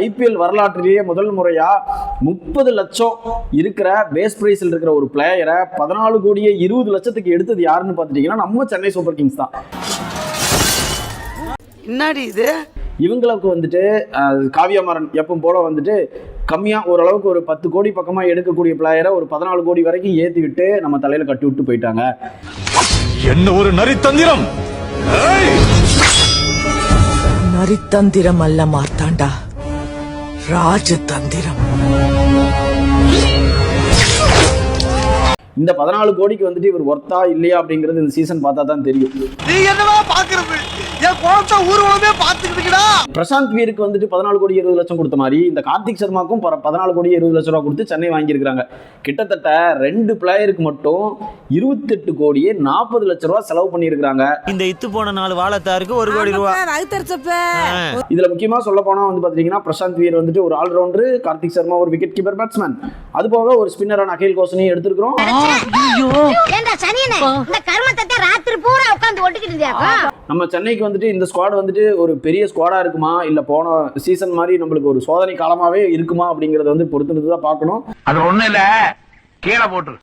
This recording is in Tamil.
ஐபிஎல் வரலாற்றிலேயே முதல் முறையா 30 லட்சம் இருக்கிற பேஸ் பிரைஸில் இருக்கிற ஒரு பிளேயரை 14 கோடியே 20 லட்சத்துக்கு எடுத்தது யாருன்னு பார்த்துட்டீங்கன்னா நம்ம சென்னை சூப்பர் கிங்ஸ் தான். என்னடி இது? இவங்களுக்கு வந்துட்டு காவியமாறன் எப்பவும் போல வந்துட்டு கம்மியா ஓரளவுக்கு ஒரு 10 கோடி பக்கமா எடுக்கக்கூடிய பிளேயரை ஒரு 14 கோடி வரைக்கும் ஏத்தி விட்டு நம்ம தலையில கட்டி விட்டு போயிட்டாங்க. என்ன ஒரு நரித்தந்திரம்! நரித்தந்திரம் அல்ல மார்த்தாண்டா, ராஜதந்திரம். இந்த 14 கோடிக்கு வந்துட்டு இவர் ஒர்த்தா இல்லையா அப்படிங்கிறது இந்த சீசன் பார்த்தா தான் தெரியும். நீ என்னவா பாக்குறது? என் கோலத்தை ஊர்வலமே பாத்துக்கிட்டுடா. பிரசாந்த் வீருக்கு வந்துட்டு 14 கோடி 20 லட்சம் கொடுத்த மாதிரி இந்த கார்த்திக் சர்மாக்கும் 14 கோடி 20 லட்சம் ரூபாய் கொடுத்து சென்னை வாங்கியிருக்காங்க. கிட்டத்தட்ட 2 பிளேயருக்கு மட்டும் 28 கோடியே 40 லட்சம் ரூபாய் செலவு பண்ணியிருக்காங்க. இந்த இத்து போன 4 வாழத்தாருக்கு 1 கோடி ரூபாய். இதுல முக்கியமா சொல்ல போனா வந்து பாத்தீங்கன்னா பிரசாந்த் வீர் வந்துட்டு ஒரு ஆல்ரவுண்டர், கார்த்திக் சர்மா ஒரு விக்கெட் கீப்பர் பேட்ஸ்மேன், அது போக ஒரு ஸ்பின்னரான அகில் கோசனி எடுத்திருக்கிறோம். நம்ம சென்னைக்கு வந்துட்டு இந்த ஸ்குவாட் வந்துட்டு ஒரு பெரிய ஸ்குவாடா இருக்குமா இல்ல போன சீசன் மாதிரி நம்மளுக்கு ஒரு சோதனை காலமாவே இருக்குமா அப்படிங்கறத வந்து பொறுத்து தான் பார்க்கணும். அது ஒண்ணு இல்ல, கீழே போட்டு